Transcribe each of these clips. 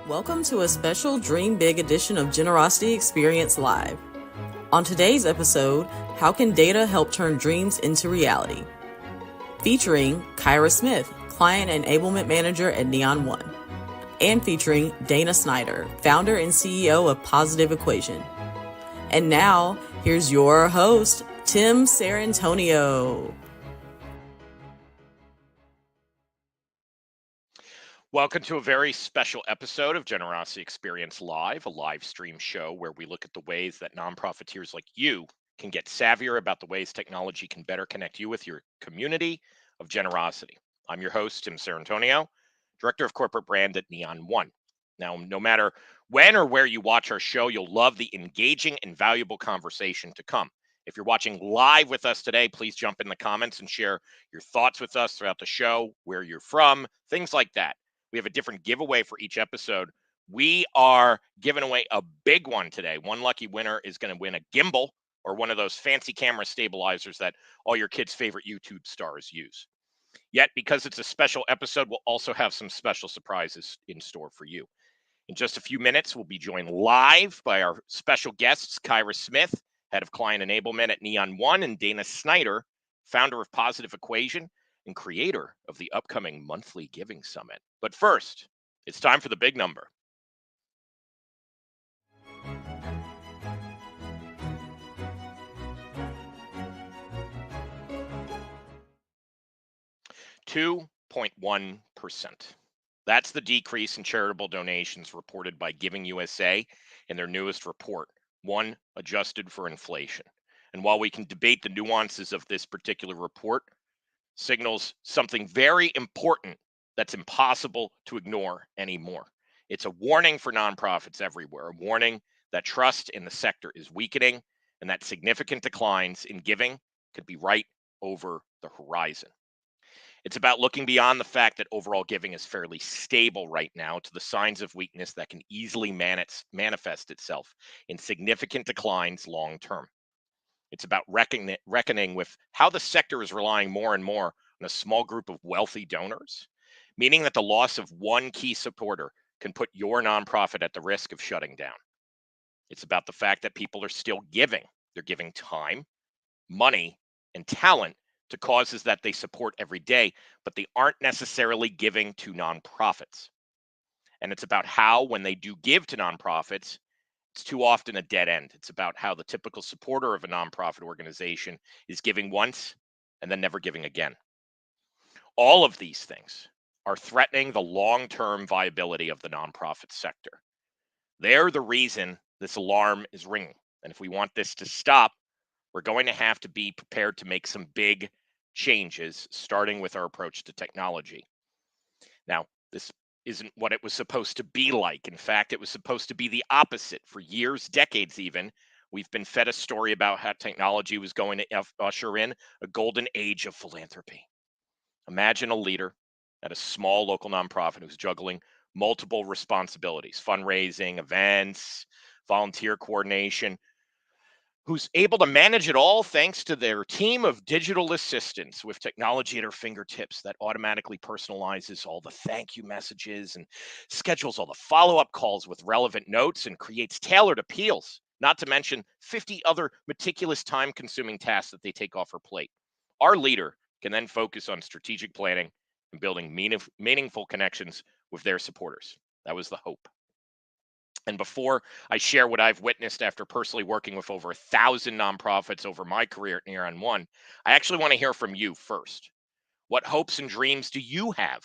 Welcome to a special Dream Big edition of Generosity Experience Live. On today's episode, how can data help turn dreams into reality? Featuring Kyra Smith, Client Enablement Manager at Neon One. And featuring Dana Snyder, founder and CEO of Positive Equation. And now, here's your host, Tim Sarantonio. Welcome to a very special episode of Generosity Experience Live, a live stream show where we look at the ways that nonprofiteers like you can get savvier about the ways technology can better connect you with your community of generosity. I'm your host, Tim Sarantonio, Director of Corporate Brand at Neon One. Now, no matter when or where you watch our show, you'll love the engaging and valuable conversation to come. If you're watching live with us today, please jump in the comments and share your thoughts with us throughout the show, where you're from, things like that. We have a different giveaway for each episode. We are giving away a big one today. One lucky winner is going to win a gimbal or one of those fancy camera stabilizers that all your kids' favorite YouTube stars use. Yet, because it's a special episode, we'll also have some special surprises in store for you. In just a few minutes, we'll be joined live by our special guests, Kyra Smith, Head of Client Enablement at Neon One, and Dana Snyder, founder of Positive Equation and creator of the upcoming monthly Giving Summit. But first, it's time for the big number. $2.1%. That's the decrease in charitable donations reported by Giving USA in their newest report, one adjusted for inflation. And while we can debate the nuances of this particular report, signals something very important that's impossible to ignore anymore. It's a warning for nonprofits everywhere, a warning that trust in the sector is weakening and that significant declines in giving could be right over the horizon. It's about looking beyond the fact that overall giving is fairly stable right now to the signs of weakness that can easily manifest itself in significant declines long term. It's about reckoning with how the sector is relying more and more on a small group of wealthy donors, meaning that the loss of one key supporter can put your nonprofit at the risk of shutting down. It's about the fact that people are still giving. They're giving time, money, and talent to causes that they support every day, but they aren't necessarily giving to nonprofits. And it's about how, when they do give to nonprofits, it's too often a dead end. It's about how the typical supporter of a nonprofit organization is giving once and then never giving again. All of these things are threatening the long-term viability of the nonprofit sector. They're the reason this alarm is ringing. And if we want this to stop, we're going to have to be prepared to make some big changes, starting with our approach to technology. Now, this isn't what it was supposed to be like. In fact, it was supposed to be the opposite. For years, decades even, we've been fed a story about how technology was going to usher in a golden age of philanthropy. Imagine a leader at a small local nonprofit who's juggling multiple responsibilities, fundraising, events, volunteer coordination, who's able to manage it all thanks to their team of digital assistants with technology at her fingertips that automatically personalizes all the thank you messages and schedules all the follow-up calls with relevant notes and creates tailored appeals, not to mention 50 other meticulous time-consuming tasks that they take off her plate. Our leader can then focus on strategic planning and building meaningful connections with their supporters. That was the hope. And before I share what I've witnessed after personally working with over 1,000 nonprofits over my career at Neon One, I actually want to hear from you first. What hopes and dreams do you have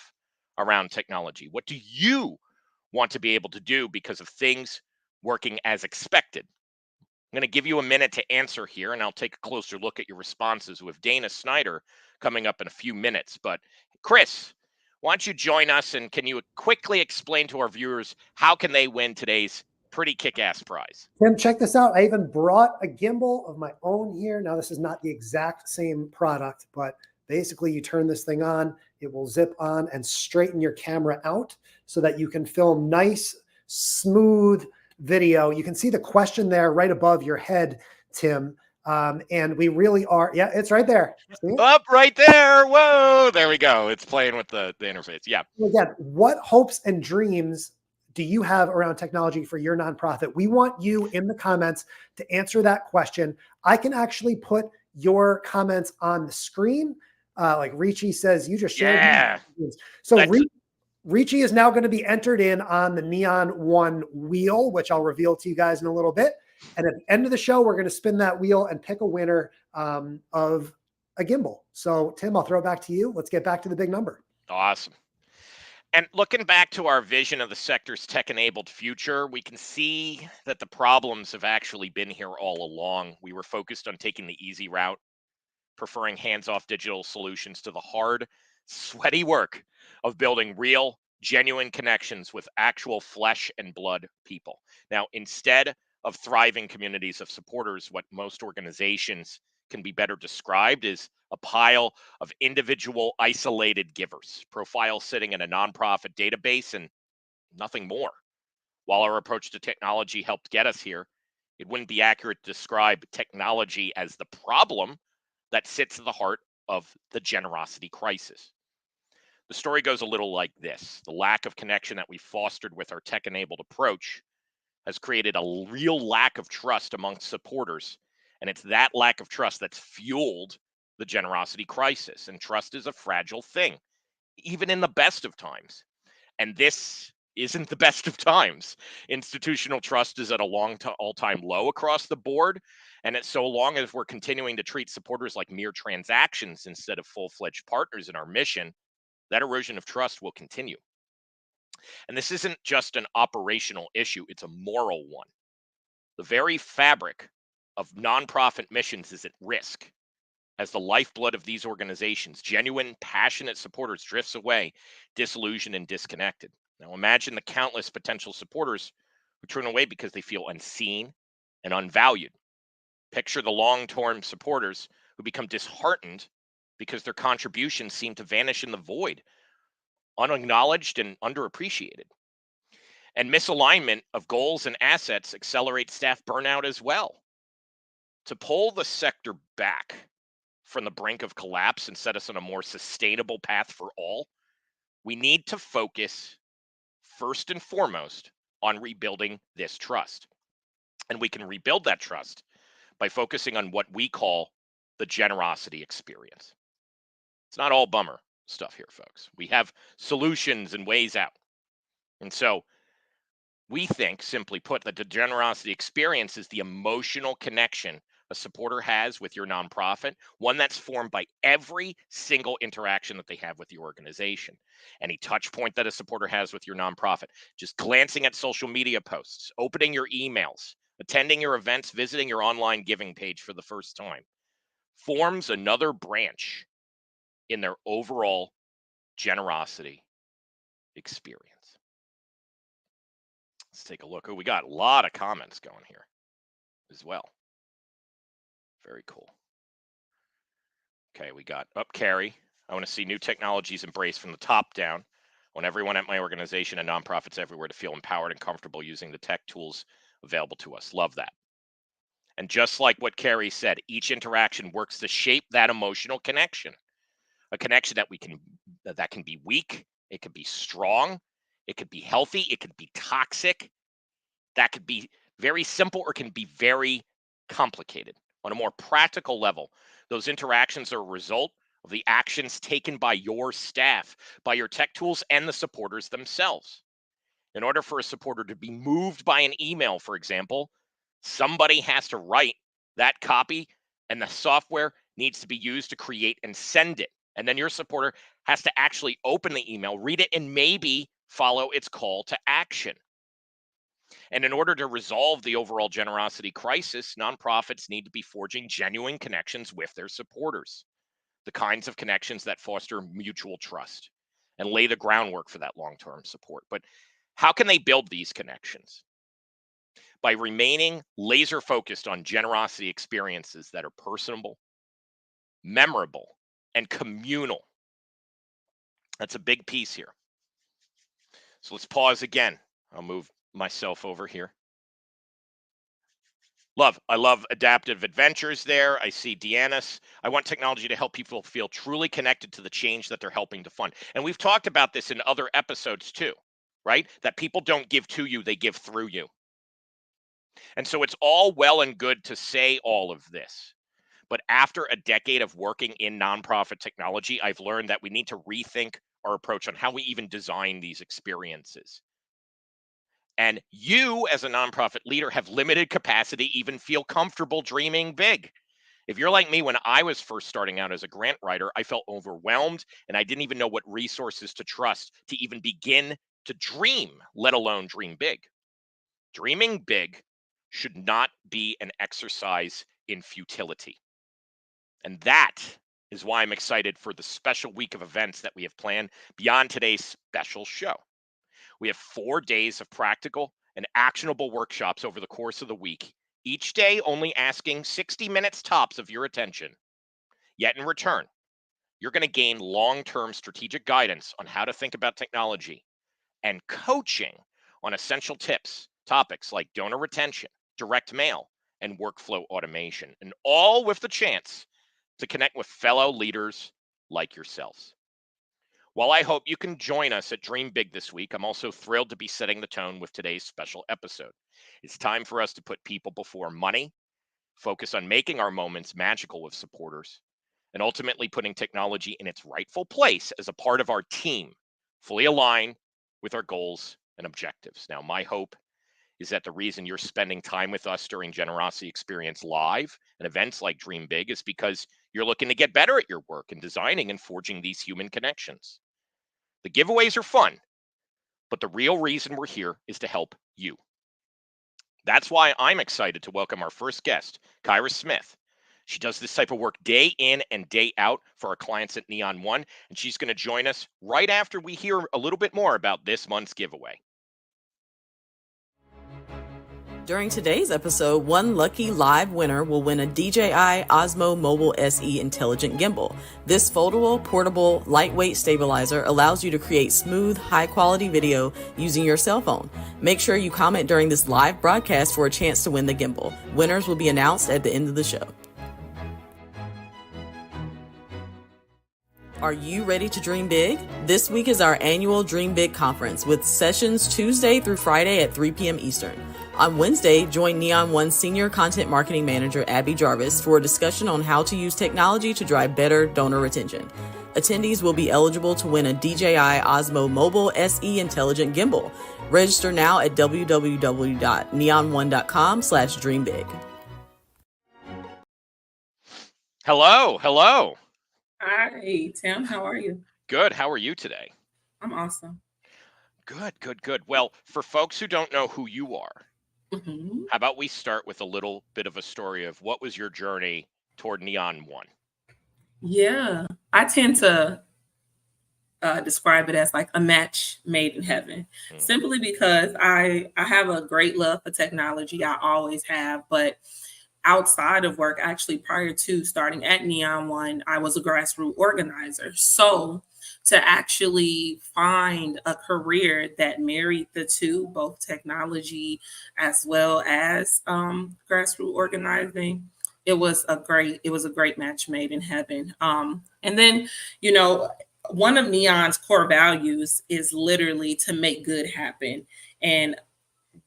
around technology? What do you want to be able to do because of things working as expected? I'm going to give you a minute to answer here, and I'll take a closer look at your responses with Dana Snyder coming up in a few minutes. But Chris, why don't you join us, and can you quickly explain to our viewers how can they win today's pretty kick-ass prize? Tim, check this out. I even brought a gimbal of my own here. Now, this is not the exact same product, but basically you turn this thing on, it will zip on and straighten your camera out so that you can film nice, smooth video. You can see the question there right above your head, Tim. And we really are. Yeah, it's right there. Up right there. Whoa. There we go. It's playing with the interface. Yeah. Again, what hopes and dreams do you have around technology for your nonprofit? We want you in the comments to answer that question. I can actually put your comments on the screen. Like Ricci says, you just shared. Yeah. So Ricci is now going to be entered in on the Neon One wheel, which I'll reveal to you guys in a little bit. And at the end of the show, we're going to spin that wheel and pick a winner of a gimbal. So Tim, I'll throw it back to you. Let's get back to the big number. Awesome. And looking back to our vision of the sector's tech-enabled future, we can see that the problems have actually been here all along. We were focused on taking the easy route, preferring hands-off digital solutions to the hard, sweaty work of building real, genuine connections with actual flesh and blood people. Now, instead of thriving communities of supporters, what most organizations can be better described as a pile of individual isolated givers, profiles sitting in a nonprofit database and nothing more. While our approach to technology helped get us here, it wouldn't be accurate to describe technology as the problem that sits at the heart of the generosity crisis. The story goes a little like this. The lack of connection that we fostered with our tech-enabled approach has created a real lack of trust amongst supporters. And it's that lack of trust that's fueled the generosity crisis. And trust is a fragile thing, even in the best of times. And this isn't the best of times. Institutional trust is at a all-time low across the board. And it's so long as we're continuing to treat supporters like mere transactions instead of full-fledged partners in our mission, that erosion of trust will continue. And this isn't just an operational issue, it's a moral one. The very fabric of nonprofit missions is at risk as the lifeblood of these organizations, genuine, passionate supporters, drifts away, disillusioned and disconnected. Now imagine the countless potential supporters who turn away because they feel unseen and unvalued. Picture the long-term supporters who become disheartened because their contributions seem to vanish in the void, unacknowledged and underappreciated. And misalignment of goals and assets accelerates staff burnout as well. To pull the sector back from the brink of collapse and set us on a more sustainable path for all, we need to focus first and foremost on rebuilding this trust. And we can rebuild that trust by focusing on what we call the generosity experience. It's not all bummer stuff here, folks. We have solutions and ways out. And so we think, simply put, that the generosity experience is the emotional connection a supporter has with your nonprofit, one that's formed by every single interaction that they have with the organization. Any touch point that a supporter has with your nonprofit, just glancing at social media posts, opening your emails, attending your events, visiting your online giving page for the first time, forms another branch in their overall generosity experience. Let's take a look. Oh, we got a lot of comments going here as well. Very cool. Okay, we got Carrie. I want to see new technologies embraced from the top down. I want everyone at my organization and nonprofits everywhere to feel empowered and comfortable using the tech tools available to us. Love that. And just like what Carrie said, each interaction works to shape that emotional connection. A connection that can be weak, it could be strong, it could be healthy, it could be toxic. That could be very simple or can be very complicated. On a more practical level, those interactions are a result of the actions taken by your staff, by your tech tools, and the supporters themselves. In order for a supporter to be moved by an email, for example, somebody has to write that copy, and the software needs to be used to create and send it. And then your supporter has to actually open the email, read it, and maybe follow its call to action. And in order to resolve the overall generosity crisis, nonprofits need to be forging genuine connections with their supporters, the kinds of connections that foster mutual trust and lay the groundwork for that long-term support. But how can they build these connections? By remaining laser focused on generosity experiences that are personable, memorable, and communal. That's a big piece here. So let's pause again. I'll move myself over here. I love adaptive adventures there. I see Deanna's. I want technology to help people feel truly connected to the change that they're helping to fund. And we've talked about this in other episodes too. right? That people don't give to you, they give through you. And so it's all well and good to say all of this. But after a decade of working in nonprofit technology, I've learned that we need to rethink our approach on how we even design these experiences. And you, as a nonprofit leader, have limited capacity, even feel comfortable dreaming big. If you're like me, when I was first starting out as a grant writer, I felt overwhelmed and I didn't even know what resources to trust to even begin to dream, let alone dream big. Dreaming big should not be an exercise in futility. And that is why I'm excited for the special week of events that we have planned beyond today's special show. We have 4 days of practical and actionable workshops over the course of the week, each day only asking 60 minutes tops of your attention. Yet in return, you're going to gain long-term strategic guidance on how to think about technology and coaching on essential tips, topics like donor retention, direct mail, and workflow automation, and all with the chance to connect with fellow leaders like yourselves. While I hope you can join us at Dream Big this week, I'm also thrilled to be setting the tone with today's special episode. It's time for us to put people before money, focus on making our moments magical with supporters, and ultimately putting technology in its rightful place as a part of our team, fully aligned with our goals and objectives. Now, my hope is that the reason you're spending time with us during Generosity Experience Live and events like Dream Big is because you're looking to get better at your work and designing and forging these human connections. The giveaways are fun, but the real reason we're here is to help you. That's why I'm excited to welcome our first guest, Kyra Smith. She does this type of work day in and day out for our clients at Neon One, and she's going to join us right after we hear a little bit more about this month's giveaway. During today's episode, one lucky live winner will win a DJI Osmo Mobile SE Intelligent Gimbal. This foldable, portable, lightweight stabilizer allows you to create smooth, high-quality video using your cell phone. Make sure you comment during this live broadcast for a chance to win the gimbal. Winners will be announced at the end of the show. Are you ready to dream big? This week is our annual Dream Big conference with sessions Tuesday through Friday at 3 p.m. Eastern. On Wednesday, join Neon One Senior Content Marketing Manager Abby Jarvis for a discussion on how to use technology to drive better donor retention. Attendees will be eligible to win a DJI Osmo Mobile SE Intelligent Gimbal. Register now at www.neon1.com/dreambig. Hello. Hi, Tim. How are you? Good. How are you today? I'm awesome. Good. Well, for folks who don't know who you are, hmm how about we start with a little bit of a story of what was your journey toward Neon One? Yeah, I tend to describe it as like a match made in heaven, Mm. simply because I have a great love for technology. I always have, but outside of work, actually prior to starting at Neon One, I was a grassroots organizer. So to actually find a career that married the two, both technology as well as grassroots organizing, it was a great match made in heaven. And then, you know, one of Neon's core values is literally to make good happen. And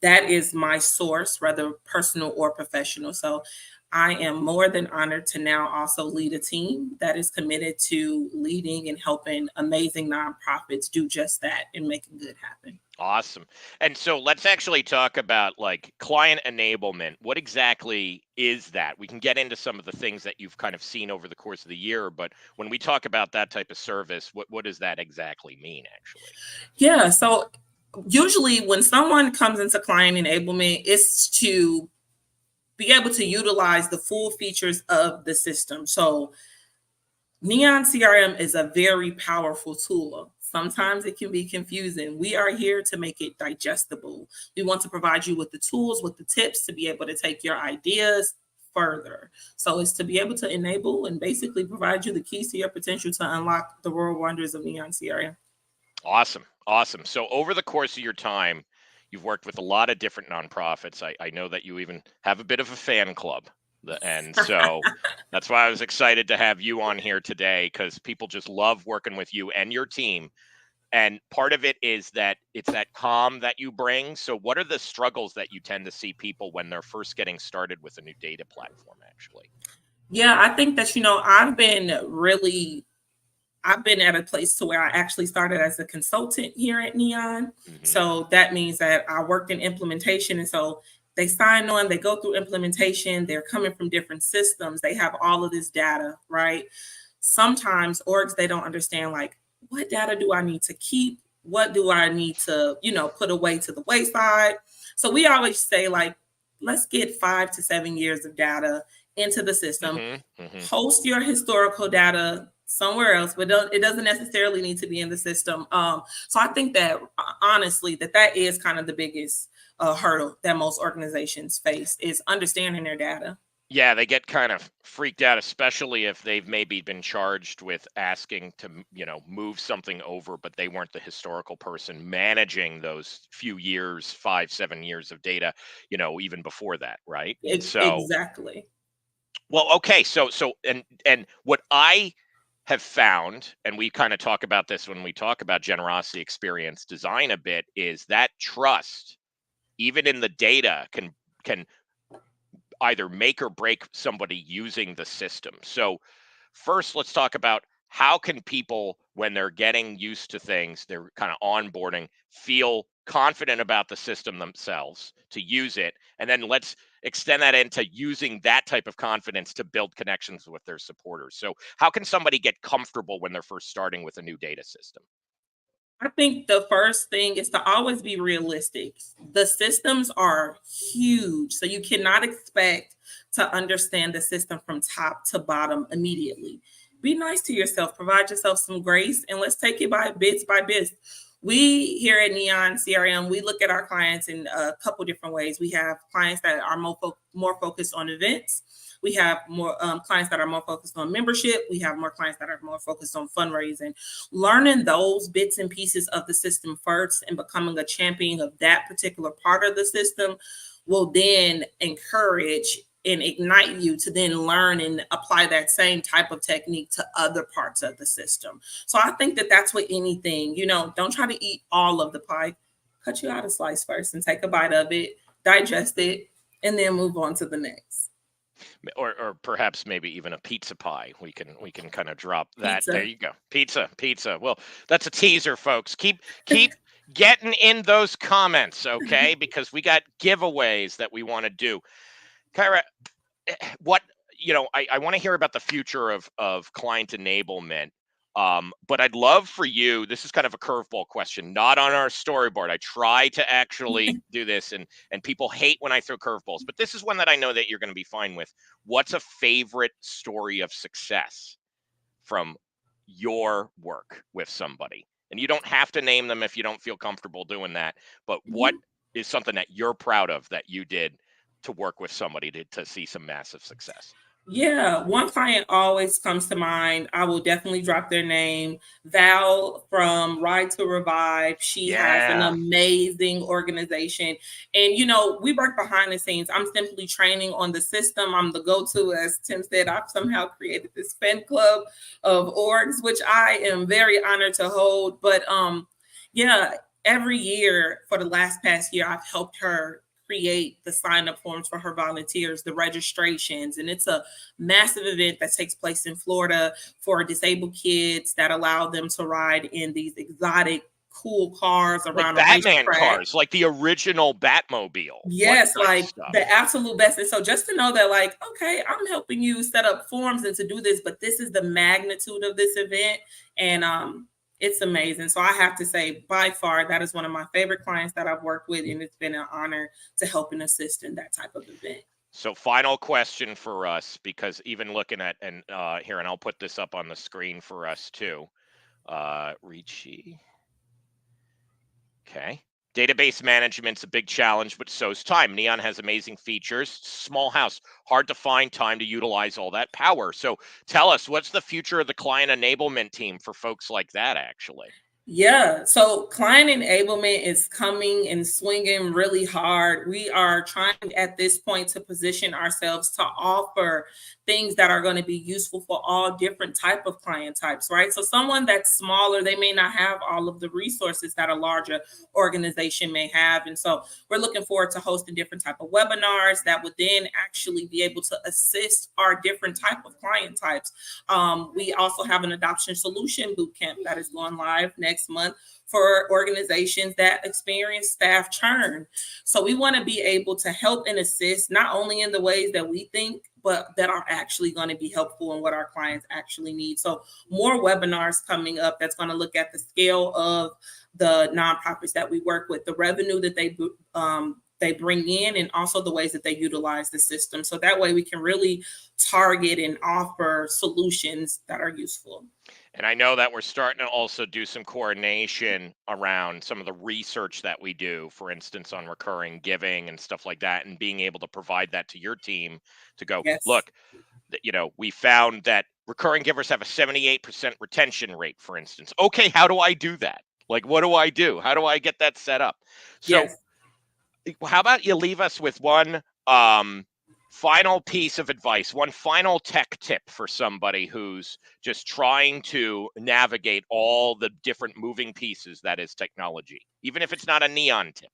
that is my source, whether personal or professional. So I am more than honored to now also lead a team that is committed to leading and helping amazing nonprofits do just that and making good happen. Awesome. And so let's actually talk about like client enablement. What exactly is that? We can get into some of the things that you've kind of seen over the course of the year, but when we talk about that type of service, what does that exactly mean, actually? Yeah. So usually when someone comes into client enablement, it's to be able to utilize the full features of the system. So Neon CRM is a very powerful tool. Sometimes it can be confusing. We are here to make it digestible. We want to provide you with the tools, with the tips to be able to take your ideas further. So it's to be able to enable and basically provide you the keys to your potential to unlock the world wonders of Neon CRM. Awesome. So over the course of your time, you've worked with a lot of different nonprofits. I know that you even have a bit of a fan club. And so that's why I was excited to have you on here today, because people just love working with you and your team. And part of it is that it's that calm that you bring. So what are the struggles that you tend to see people when they're first getting started with a new data platform, actually? Yeah, I think that, I've been at a place to where I actually started as a consultant here at Neon. Mhm. So that means that I worked in implementation. And so they sign on, they go through implementation, they're coming from different systems, they have all of this data, right? Sometimes orgs, they don't understand, like, what data do I need to keep? What do I need to, put away to the wayside? So we always say, like, let's get 5 to 7 years of data into the system. Host your historical data somewhere else, but it doesn't necessarily need to be in the system. So I think that honestly, that is kind of the biggest hurdle that most organizations face, is understanding their data. Yeah, they get kind of freaked out, especially if they've maybe been charged with asking to, move something over, but they weren't the historical person managing those few years, 5, 7 years of data, even before that, right? So, Exactly. well, okay, so and what I have found, and we kind of talk about this when we talk about generosity experience design a bit, is that trust, even in the data, can either make or break somebody using the system. So first, let's talk about how can people, when they're getting used to things, they're kind of onboarding, feel confident about the system themselves to use it. And then let's extend that into using that type of confidence to build connections with their supporters. So how can somebody get comfortable when they're first starting with a new data system? I think the first thing is to always be realistic. The systems are huge, so you cannot expect to understand the system from top to bottom immediately. Be nice to yourself, provide yourself some grace, and let's take it by bits by bits. We here at Neon CRM, we look at our clients in a couple different ways. We have clients that are more focused on events. We have more clients that are more focused on membership. We have more clients that are more focused on fundraising. Learning those bits and pieces of the system first and becoming a champion of that particular part of the system will then encourage and ignite you to then learn and apply that same type of technique to other parts of the system. So I think that that's what anything, don't try to eat all of the pie. Cut you out a slice first and take a bite of it, digest it, and then move on to the next. Or perhaps maybe even a pizza pie. We can kind of drop that. Pizza. There you go. Pizza. Well, that's a teaser, folks. Keep getting in those comments, okay? Because we got giveaways that we want to do. Kyra, what I want to hear about the future of client enablement. But I'd love for you, this is kind of a curveball question, not on our storyboard. I try to actually do this, and people hate when I throw curveballs, but this is one that I know that you're going to be fine with. What's a favorite story of success from your work with somebody? And you don't have to name them if you don't feel comfortable doing that, but what is something that you're proud of that you did to work with somebody to see some massive success? Yeah, one client always comes to mind. I will definitely drop their name. Val from Ride to Revive. She has an amazing organization. And, we work behind the scenes. I'm simply training on the system. I'm the go-to. As Tim said, I've somehow created this fan club of orgs, which I am very honored to hold. But every year for the past year, I've helped her create the sign-up forms for her volunteers, the registrations. And it's a massive event that takes place in Florida for disabled kids that allow them to ride in these exotic, cool cars around like Batman racetrack. Cars, like the original Batmobile. Yes, like the absolute best. And so just to know that, like, okay, I'm helping you set up forms and to do this, but this is the magnitude of this event. And it's amazing. So I have to say, by far, that is one of my favorite clients that I've worked with. And it's been an honor to help and assist in that type of event. So final question for us, because even looking at, and here, and I'll put this up on the screen for us too. Ricci. Okay. Database management's a big challenge, but so's time. Neon has amazing features. Small house, hard to find time to utilize all that power. So tell us, what's the future of the client enablement team for folks like that, actually? Yeah, so client enablement is coming and swinging really hard. We are trying at this point to position ourselves to offer things that are going to be useful for all different type of client types, right? So someone that's smaller, they may not have all of the resources that a larger organization may have. And so we're looking forward to hosting different type of webinars that would then actually be able to assist our different type of client types. We also have an adoption solution bootcamp that is going live next month for organizations that experience staff churn. So we want to be able to help and assist not only in the ways that we think, but that are actually going to be helpful in what our clients actually need. So more webinars coming up that's going to look at the scale of the nonprofits that we work with, the revenue that they bring in, and also the ways that they utilize the system. So that way we can really target and offer solutions that are useful. And I know that we're starting to also do some coordination around some of the research that we do, for instance, on recurring giving and stuff like that, and being able to provide that to your team to go, Yes. look, we found that recurring givers have a 78% retention rate, for instance. Okay, how do I do that? Like, what do I do? How do I get that set up? So Yes. how about you leave us with one final piece of advice, one final tech tip for somebody who's just trying to navigate all the different moving pieces that is technology, even if it's not a Neon tip?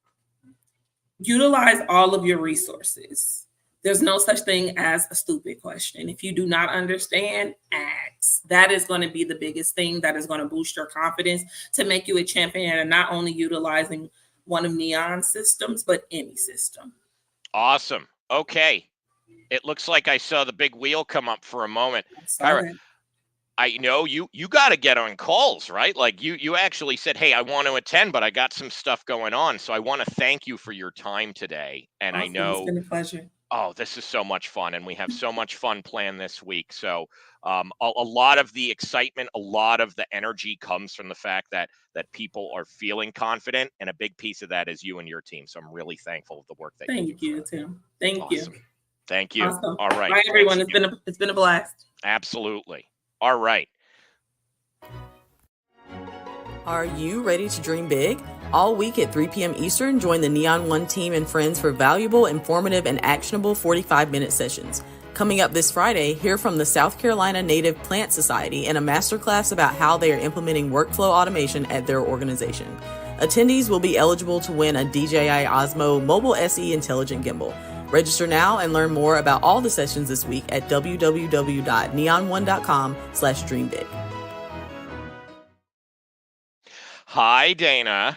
Utilize all of your resources. There's no such thing as a stupid question. If you do not understand, ask. That is going to be the biggest thing that is going to boost your confidence to make you a champion and not only utilizing one of Neon's systems, but any system. Awesome. Okay. It looks like I saw the big wheel come up for a moment. Kyra, I know you got to get on calls, right? Like you actually said, hey, I want to attend, but I got some stuff going on. So I want to thank you for your time today. And Awesome. I know It's been a pleasure. Oh, this is so much fun. And we have so much fun planned this week. So a lot of the excitement, a lot of the energy comes from the fact that people are feeling confident. And a big piece of that is you and your team. So I'm really thankful of the work that you do. Thank you, Tim. Thank you. Thank you. Awesome. All right. Bye, everyone. It's been a blast. Absolutely. All right. Are you ready to dream big? All week at 3 p.m. Eastern, join the Neon One team and friends for valuable, informative, and actionable 45-minute sessions. Coming up this Friday, hear from the South Carolina Native Plant Society in a masterclass about how they are implementing workflow automation at their organization. Attendees will be eligible to win a DJI Osmo Mobile SE Intelligent Gimbal. Register now and learn more about all the sessions this week at www.neonone.com/dreambig. Hi, Dana.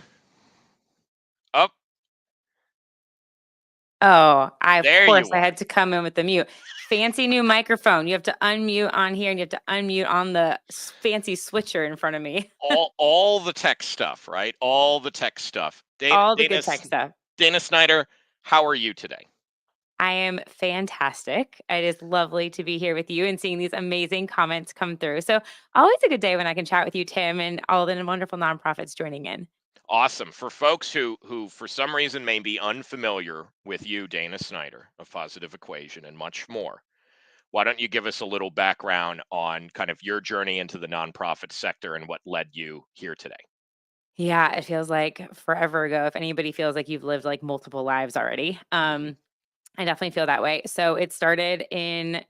Oh, of There course you I are. had to come in with the mute. Fancy new microphone. You have to unmute on here and you have to unmute on the fancy switcher in front of me. all the tech stuff, right? All the tech stuff. All the good tech stuff. Dana Snyder, how are you today? I am fantastic. It is lovely to be here with you and seeing these amazing comments come through. So always a good day when I can chat with you, Tim, and all the wonderful nonprofits joining in. Awesome. For folks who for some reason may be unfamiliar with you, Dana Snyder, of Positive Equation and much more, why don't you give us a little background on kind of your journey into the nonprofit sector and what led you here today? Yeah, it feels like forever ago. If anybody feels like you've lived like multiple lives already. I definitely feel that way. So it started in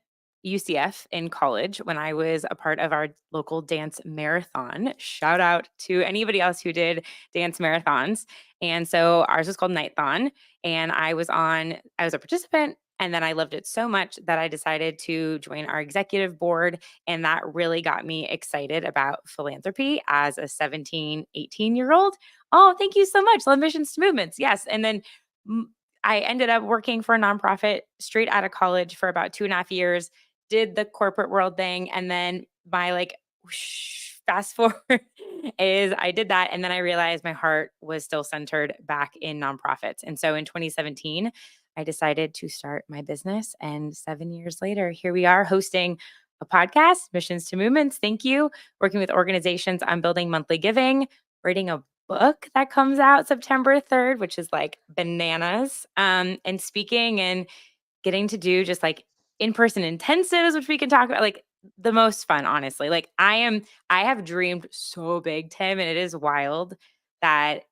UCF in college when I was a part of our local dance marathon. Shout out to anybody else who did dance marathons. And so ours was called Nighthon. And I was a participant. And then I loved it so much that I decided to join our executive board. And that really got me excited about philanthropy as a 17, 18-year-old. Oh, thank you so much. Love Missions to Movements. Yes. And then I ended up working for a nonprofit straight out of college for about 2.5 years, did the corporate world thing. And then my fast forward is I did that. And then I realized my heart was still centered back in nonprofits. And so in 2017, I decided to start my business. And 7 years later, here we are hosting a podcast, Missions to Movements. Thank you. Working with organizations on building monthly giving, writing a book that comes out September 3rd, which is like bananas, and speaking and getting to do just like in-person intensives, which we can talk about. Like the most fun, honestly. Like I have dreamed so big, Tim, and it is wild that,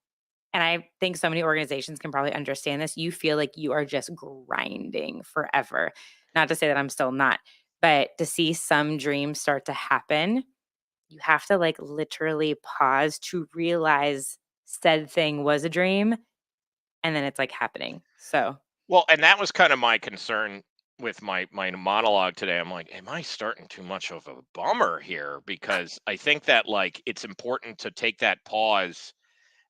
and I think so many organizations can probably understand this. You feel like you are just grinding forever. Not to say that I'm still not, but to see some dreams start to happen, you have to like literally pause to realize said thing was a dream and then it's like happening. So, Well, and that was kind of my concern with my monologue today. I'm like, am I starting too much of a bummer here? Because I think that like it's important to take that pause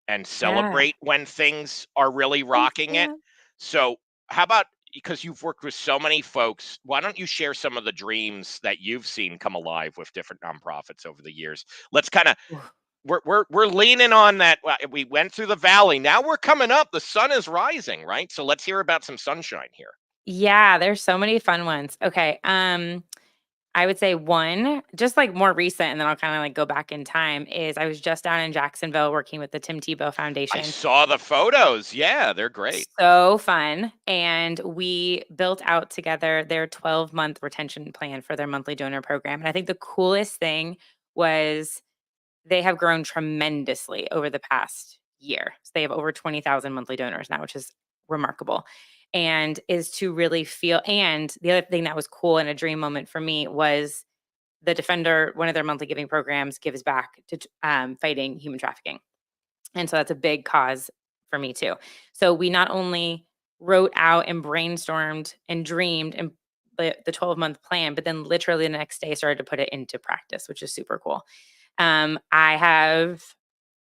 and yeah. celebrate when things are really Thanks, rocking it. yeah. So, how about, because you've worked with so many folks, why don't you share some of the dreams that you've seen come alive with different nonprofits over the years? Let's kind of, Oof. we're leaning on that. We went through the valley. Now we're coming up. The sun is rising, right? So let's hear about some sunshine here. Yeah, there's so many fun ones. Okay. I would say one, just like more recent, and then I'll kind of like go back in time, is I was just down in Jacksonville working with the Tim Tebow I Foundation. saw the photos. Yeah, they're great. So fun. And we built out together their 12-month retention plan for their monthly donor program. And I think the coolest thing was they have grown tremendously over the past year. So they have over 20,000 monthly donors now, which is remarkable. And is to really feel. And the other thing that was cool and a dream moment for me was the Defender, one of their monthly giving programs, gives back to fighting human trafficking. And so that's a big cause for me too. So we not only wrote out and brainstormed and dreamed and the 12-month plan, but then literally the next day started to put it into practice, which is super cool. I have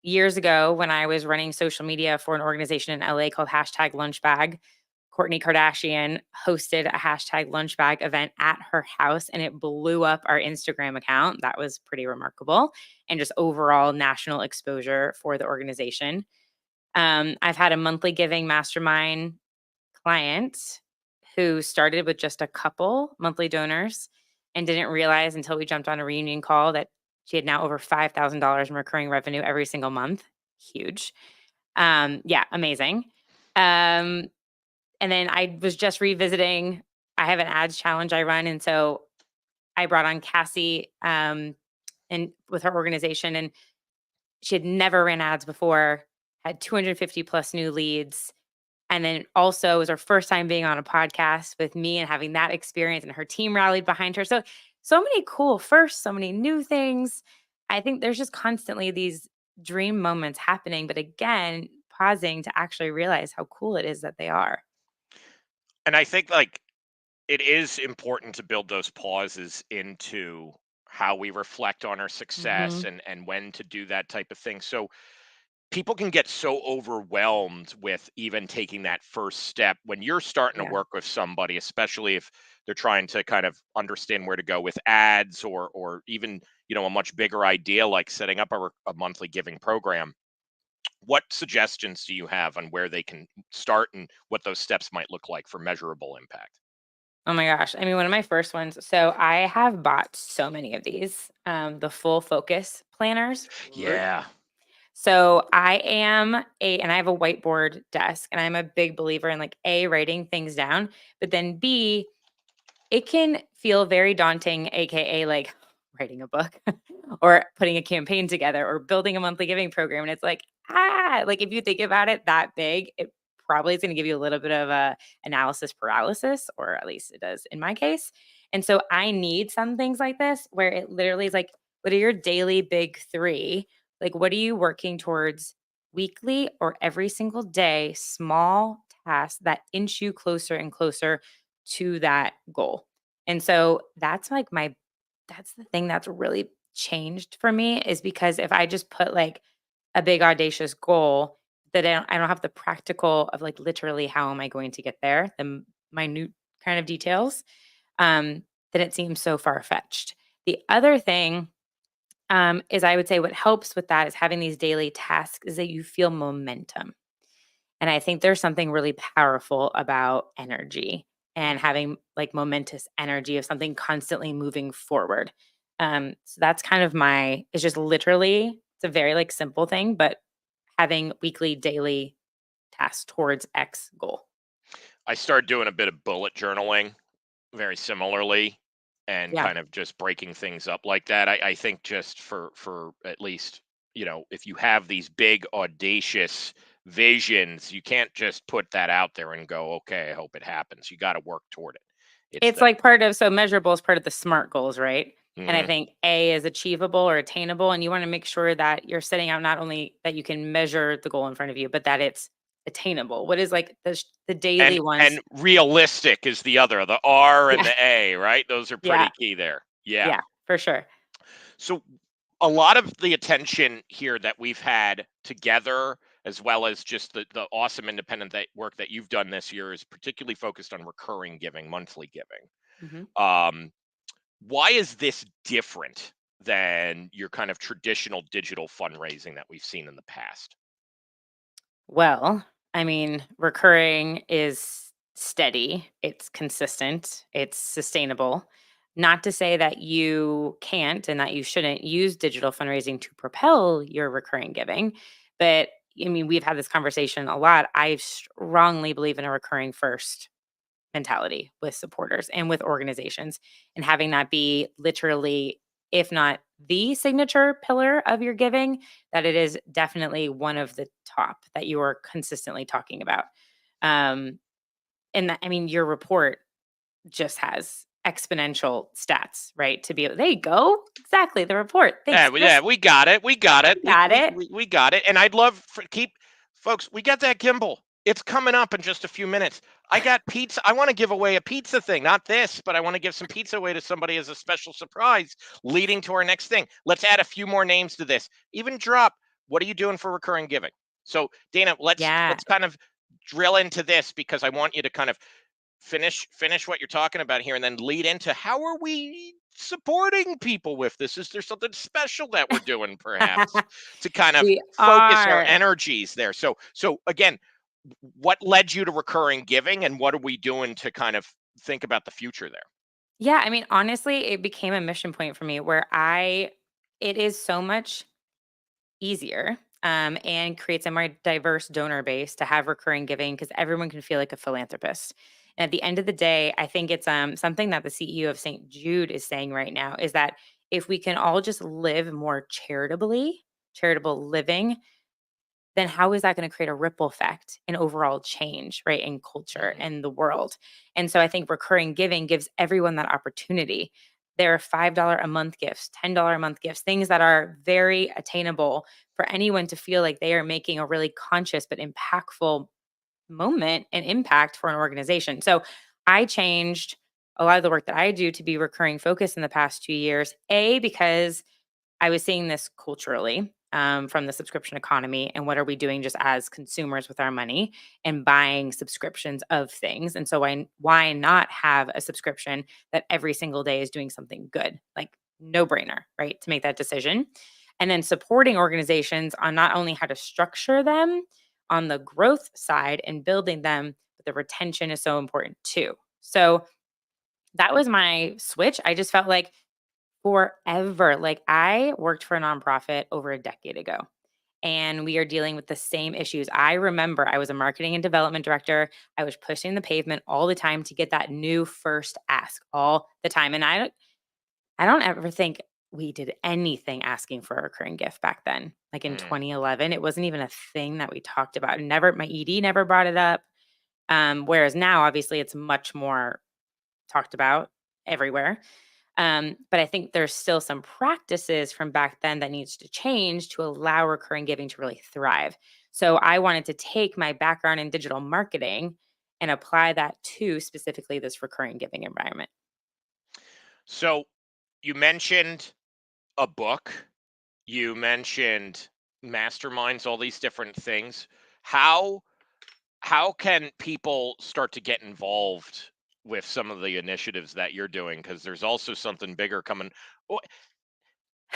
years ago when I was running social media for an organization in LA called hashtag Lunchbag, Courtney Kardashian hosted a hashtag Lunchbag event at her house and it blew up our Instagram account. That was pretty remarkable and just overall national exposure for the organization. I've had a monthly giving mastermind client who started with just a couple monthly donors and didn't realize until we jumped on a reunion call that she had now over $5,000 in recurring revenue every single month. Huge. Yeah, amazing. Um, and then I was just revisiting, I have an ads challenge I run. And so I brought on Cassie and with her organization, and she had never ran ads before, had 250 plus new leads. And then also it was her first time being on a podcast with me and having that experience, and her team rallied behind her. So, so many cool firsts, so many new things. I think there's just constantly these dream moments happening, but again, pausing to actually realize how cool it is that they are. And I think like it is important to build those pauses into how we reflect on our success Hmm. and when to do that type of thing. So people can get so overwhelmed with even taking that first step when you're starting to Yeah. work with somebody, especially if they're trying to kind of understand where to go with ads or even, a much bigger idea like setting up a monthly giving program. What suggestions do you have on where they can start and what those steps might look like for measurable impact? Oh my gosh. I mean, one of my first ones. So I have bought so many of these, the full focus planners. Yeah. So I am and I have a whiteboard desk, and I'm a big believer in like A, writing things down, but then B, it can feel very daunting, AKA like writing a book or putting a campaign together or building a monthly giving program. And it's like, like if you think about it that big, it probably is going to give you a little bit of a analysis paralysis, or at least it does in my case. And so I need some things like this where it literally is like, what are your daily big three? Like, what are you working towards weekly or every single day? Small tasks that inch you closer and closer to that goal. And so that's the thing that's really changed for me, is because if I just put like a big audacious goal that I don't have the practical of like literally how am I going to get there, minute kind of details, then it seems so far fetched. The other thing is I would say what helps with that is having these daily tasks is that you feel momentum. And I think there's something really powerful about energy and having like momentous energy of something constantly moving forward. So that's kind of it's just literally, it's a very like simple thing, but having weekly, daily tasks towards X goal. I started doing a bit of bullet journaling very similarly. and Yeah. kind of just breaking things up like that. I think just for at least, if you have these big audacious visions, you can't just put that out there and go, okay, I hope it happens. You got to work toward it. It's like so measurable is part of the SMART goals, right? And I Mhm. think A is achievable or attainable. And you want to make sure that you're setting out not only that you can measure the goal in front of you, but that it's attainable. What is like the daily ones? and realistic is the other, the R and Yeah. the A, right? Those are Yeah. pretty key there. Yeah. Yeah, for sure. So a lot of the attention here that we've had together, as well as just the awesome independent work that you've done this year, is particularly focused on recurring giving, monthly giving. Mhm. Why is this different than your kind of traditional digital fundraising that we've seen in the past? Well, I mean, recurring is steady, it's consistent, it's sustainable. Not to say that you can't and that you shouldn't use digital fundraising to propel your recurring giving, but I mean, we've had this conversation a lot. I strongly believe in a recurring first mentality with supporters and with organizations, and having that be literally, if not the signature pillar of your giving, that it is definitely one of the top that you are consistently talking about. Um, and that, I mean, your report just has exponential stats, right? To be able, there you go. Exactly. The report. Thanks, Yeah, Chris. we got it. We got it. Got it. We got it. And I'd love for keep folks. We got that gimbal. It's coming up in just a few minutes. I got pizza. I want to give away a pizza thing, not this, but I want to give some pizza away to somebody as a special surprise, leading to our next thing. Let's add a few more names to this. Even drop. What are you doing for recurring giving? So, Dana, let's Yeah. kind of drill into this, because I want you to kind of finish what you're talking about here, and then lead into how are we supporting people with this. Is there something special that we're doing, perhaps, to kind of We focus our are. energies there? So again, what led you to recurring giving, and what are we doing to kind of think about the future there? Yeah, I mean, honestly, it became a mission point for me where it is so much easier, and creates a more diverse donor base to have recurring giving because everyone can feel like a philanthropist. And at the end of the day, I think it's something that the CEO of St. Jude is saying right now is that if we can all just live more charitable living, then how is that going to create a ripple effect in overall change, right, in culture Mhm. and the world? And so I think recurring giving gives everyone that opportunity. There are $5 a month gifts, $10 a month gifts, things that are very attainable for anyone to feel like they are making a really conscious but impactful moment and impact for an organization. So I changed a lot of the work that I do to be recurring focused in the past 2 years, because I was seeing this culturally, from the subscription economy and what are we doing just as consumers with our money and buying subscriptions of things. And so why not have a subscription that every single day is doing something good? Like no brainer, right? To make that decision. And then supporting organizations on not only how to structure them on the growth side and building them, but the retention is so important too. So that was my switch. I just felt like forever. Like I worked for a nonprofit over a decade ago and we are dealing with the same issues. I remember I was a marketing and development director. I was pushing the pavement all the time to get that new first ask all the time. And I don't ever think we did anything asking for a recurring gift back then. Like in Mm. 2011, it wasn't even a thing that we talked about. Never, my ED never brought it up. Whereas now, obviously, it's much more talked about everywhere. But I think there's still some practices from back then that needs to change to allow recurring giving to really thrive. So I wanted to take my background in digital marketing and apply that to specifically this recurring giving environment. So you mentioned a book. You mentioned masterminds, all these different things. How can people start to get involved with some of the initiatives that you're doing? Because there's also something bigger coming. Oh,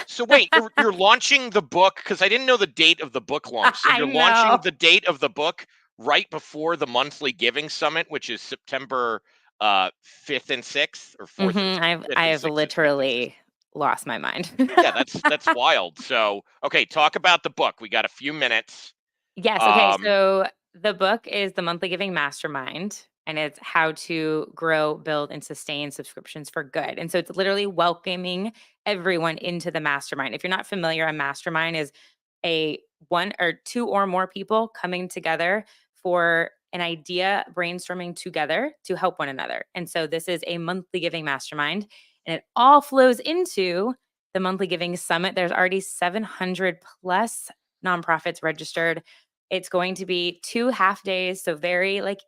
so wait, you're launching the book, because I didn't know the date of the book launch. So I you're launching know. the date of the book right before the monthly giving summit, which is September 5th and 6th, or 4th and I've 5th and I've 6th and 5th and 6th. literally lost my mind. Yeah, that's wild. So okay, talk about the book. We got a few minutes. Yes. Okay. Um, So the book is The Monthly Giving Mastermind. and it's how to grow, build, and sustain subscriptions for good. And so it's literally welcoming everyone into the mastermind. If you're not familiar, a mastermind is a one or two or more people coming together for an idea, brainstorming together to help one another. And so this is a monthly giving mastermind, and it all flows into the monthly giving summit. There's already 700 plus nonprofits registered. It's going to be 2 half days, so very like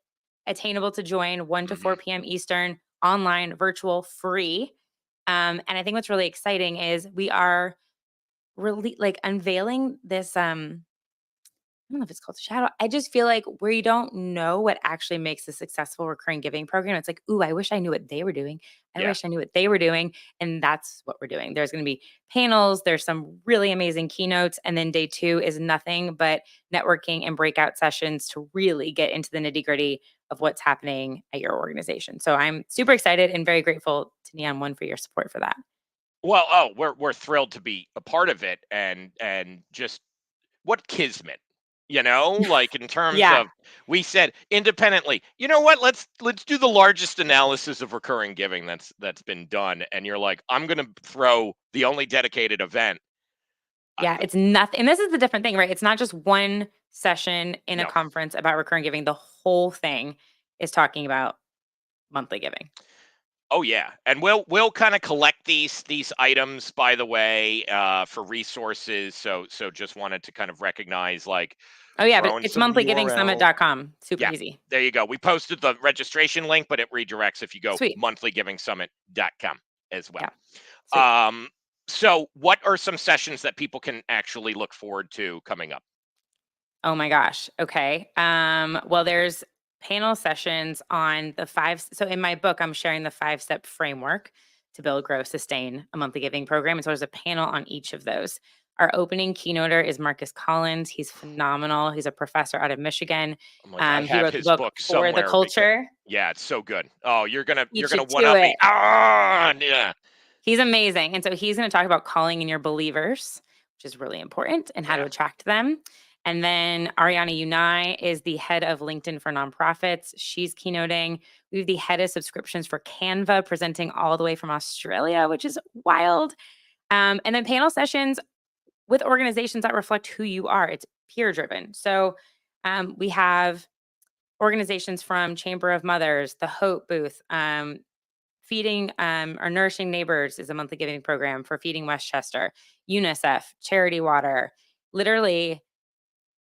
attainable to join, 1 to 4 p.m. Eastern, online, virtual, free. And I think what's really exciting is we are really like unveiling this I don't know if it's called shadow. I just feel like where you don't know what actually makes a successful recurring giving program, it's like, ooh, I wish I knew what they were doing. I Yeah. wish I knew what they were doing. And that's what we're doing. There's going to be panels, there's some really amazing keynotes. And then day 2 is nothing but networking and breakout sessions to really get into the nitty gritty of what's happening at your organization. So I'm super excited and very grateful to Neon One for your support for that. Well, we're thrilled to be a part of it, and just what kismet, like in terms Yeah. of, we said independently, you know what, let's do the largest analysis of recurring giving that's been done, and you're like, I'm gonna throw the only dedicated event. Yeah, it's nothing. And this is the different thing, right? It's not just one session in a No. conference about recurring giving. The whole thing is talking about monthly giving. Oh yeah, and we'll kind of collect these items, by the way, for resources. So just wanted to kind of recognize, like, Oh, yeah, but throwing it's some URLs. monthlyGivingSummit.com. Super Yeah, easy. there you go. We posted the registration link, but it redirects if you go Sweet. monthlyGivingSummit.com as well. Yeah. Sweet. So what are some sessions that people can actually look forward to coming up? Oh my gosh. Okay. Well, there's panel sessions on the 5. So in my book, I'm sharing the 5-step framework to build, grow, sustain a monthly giving program. And so there's a panel on each of those. Our opening keynoter is Marcus Collins. He's phenomenal. He's a professor out of Michigan. I'm like, I He have wrote the his book book For the somewhere because, Culture. yeah, it's so good. Oh, you're gonna You you're gonna should one do up it. me. Ah, yeah, He's amazing. And so he's going to talk about calling in your believers, which is really important, and how to yeah. attract them. And then Ariana Unai is the head of LinkedIn for Nonprofits. She's keynoting. We have the head of subscriptions for Canva presenting all the way from Australia, which is wild. And then panel sessions with organizations that reflect who you are. It's peer driven. So we have organizations from Chamber of Mothers, the Hope Booth, Feeding or Nourishing Neighbors is a monthly giving program for Feeding Westchester, UNICEF, Charity Water, literally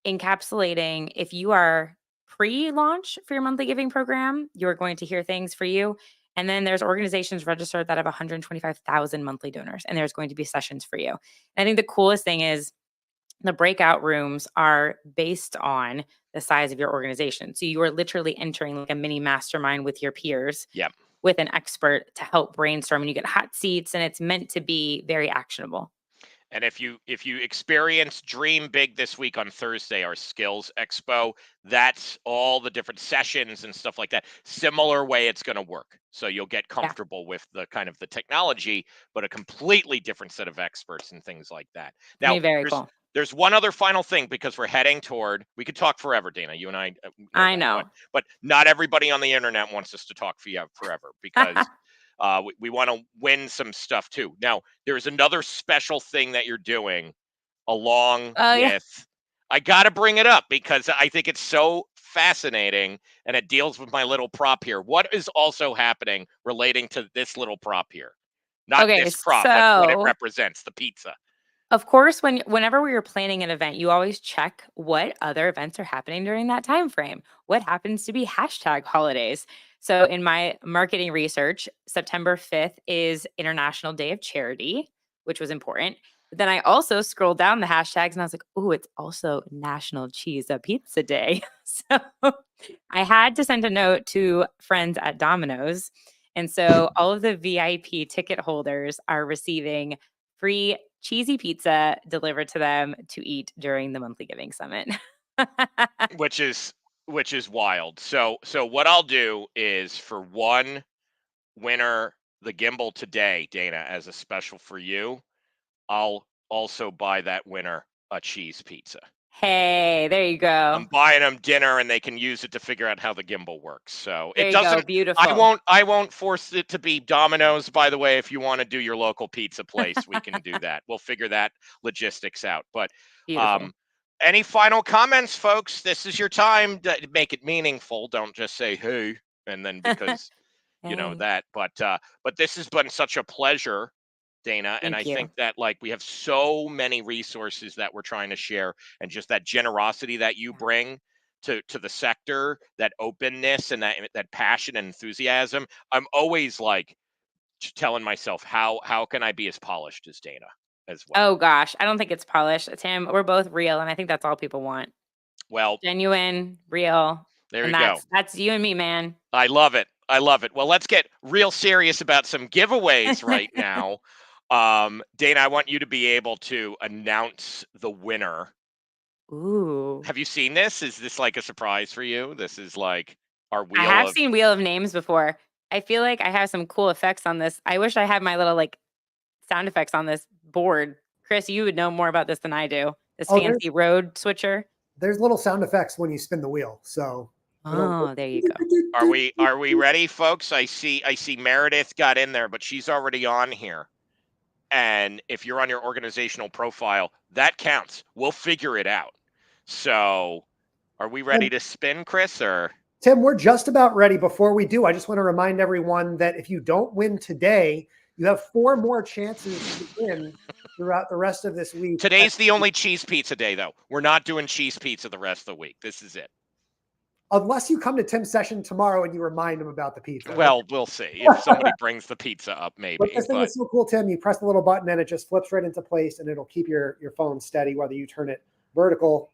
encapsulating if you are pre-launch for your monthly giving program, you're going to hear things for you. And then there's organizations registered that have 125,000 monthly donors, and there's going to be sessions for you. And I think the coolest thing is the breakout rooms are based on the size of your organization. So you are literally entering like a mini mastermind with your peers Yep. with an expert to help brainstorm, and you get hot seats, and it's meant to be very actionable. And if you experience Dream Big this week on Thursday, our Skills Expo, that's all the different sessions and stuff like that. Similar way it's going to work. So you'll get Yeah. comfortable with the kind of the technology, but a completely different set of experts and things like that. It's gonna Now, be very there's cool. there's one other final thing, because we're heading toward, we could talk forever, Dana. You and I know I that, know. but not everybody on the internet wants us to talk forever, because we want to win some stuff too. Now, there's another special thing that you're doing along Oh, yeah. with, I got to bring it up because I think it's so fascinating, and it deals with my little prop here. What is also happening relating to this little prop here? Not Okay, this prop, but what it so, represents, the pizza. of course, whenever we were planning an event, you always check what other events are happening during that time frame. What happens to be hashtag holidays? So in my marketing research, September 5th is International Day of Charity, which was important. But then I also scrolled down the hashtags and I was like, oh, it's also National Cheese a Pizza Day. So I had to send a note to friends at Domino's. And so all of the VIP ticket holders are receiving free cheesy pizza delivered to them to eat during the monthly giving summit. Which is wild. So what I'll do is, for one winner, the gimbal today, Dana, as a special for you, I'll also buy that winner a cheese pizza. Hey, there you go. I'm buying them dinner, and they can use it to figure out how the gimbal works. So There it you go. doesn't. Beautiful. I won't force it to be Domino's. By the way, if you want to do your local pizza place, we can do that. We'll figure that logistics out. But Beautiful. any final comments, folks? This is your time to make it meaningful. Don't just say hey, and then because you know Hey, that. But this has been such a pleasure, Dana, and I thank you. think that like we have so many resources that we're trying to share, and just that generosity that you bring to the sector, that openness and that passion and enthusiasm. I'm always like telling myself, how can I be as polished as Dana as well? Oh gosh, I don't think it's polished. Tim, we're both real, and I think that's all people want. Well, Genuine, real, there and you go. that's you and me, man. I love it. I love it. Well, let's get real serious about some giveaways right now. Dana, I want you to be able to announce the winner. Ooh. Have you seen this? Is this like a surprise for you? This is like our I wheel have of seen Wheel of Names before. I feel like I have some cool effects on this. I wish I had my little like sound effects on this board. Chris, you would know more about this than I do. This Oh, fancy road switcher. there's little sound effects when you spin the wheel. So Oh, there you go. Are we ready, folks? I see Meredith got in there, but she's already on here. And if you're on your organizational profile, that counts. We'll figure it out. So are we ready to spin, Chris? Or Tim, we're just about ready. Before we do, I just want to remind everyone that if you don't win today, you have 4 more chances to win throughout the rest of this week. today's the only cheese pizza day, though. We're not doing cheese pizza the rest of the week. This is it. Unless you come to Tim's session tomorrow and you remind him about the pizza. Well, we'll see. If somebody brings the pizza up, maybe. But this thing is so cool, Tim. You press the little button and it just flips right into place, and it'll keep your phone steady, whether you turn it vertical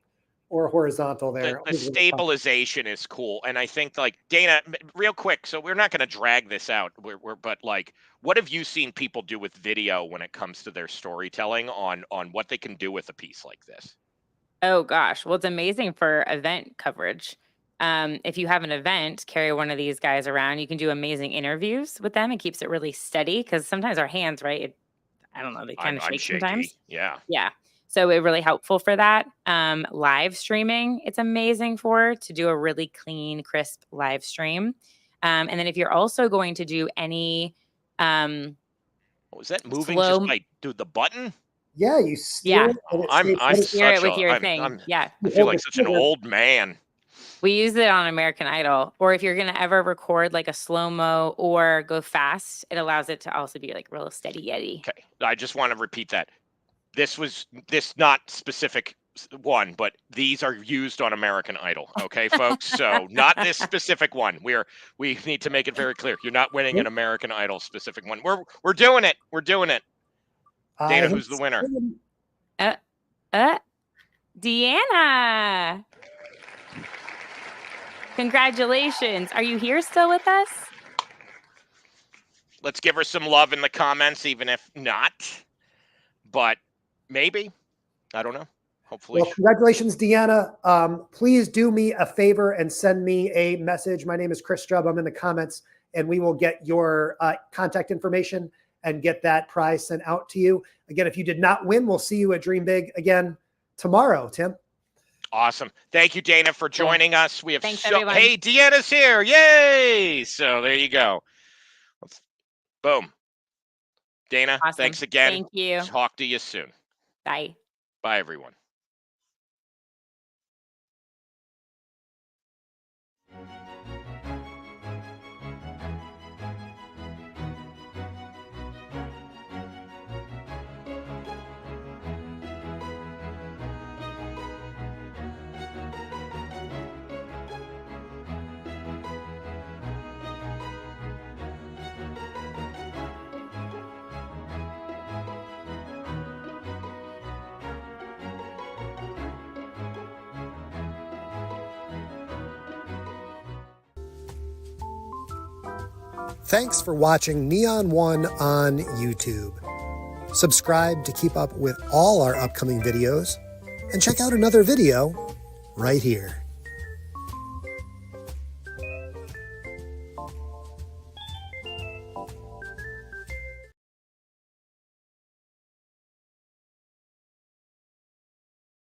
or horizontal there. The stabilization is cool. And I think, like, Dana, real quick, so we're not going to drag this out, but like, what have you seen people do with video when it comes to their storytelling on what they can do with a piece like this? Oh gosh. Well, it's amazing for event coverage. If you have an event, carry one of these guys around. You can do amazing interviews with them. It keeps it really steady because sometimes our hands, right? I don't know, they kind of I'm shake shaky. sometimes. Yeah. Yeah. So it's really helpful for that. Live streaming, it's amazing to do a really clean, crisp live stream. And then if you're also going to do any Was that moving slow, just by the button? Yeah, you steer it and it I'm stays- steer it such with your thing. I feel like such an old man. We use it on American Idol. Or if you're going to ever record like a slow-mo or go fast, it allows it to also be like real steady Yeti. Okay. I just want to repeat that. This not specific one, but these are used on American Idol. Okay, folks. So not this specific one. We need to make it very clear. You're not winning an American Idol specific one. We're doing it. We're doing it. Dana, who's the winner? Deanna. Congratulations. Are you here still with us? Let's give her some love in the comments, even if not. But maybe. I don't know. Hopefully. Well, congratulations, Deanna. Please do me a favor and send me a message. My name is Chris Strubb. I'm in the comments, and we will get your contact information and get that prize sent out to you. Again, if you did not win, we'll see you at Dream Big again tomorrow, Tim. Awesome. Thank you, Dana, for joining us. We have everyone. Hey, Deanna's here. Yay! So there you go. Boom. Dana, Awesome. thanks again. Thank you. Talk to you soon. Bye. Bye, everyone. Thanks for watching Neon One on YouTube. Subscribe to keep up with all our upcoming videos, and check out another video right here.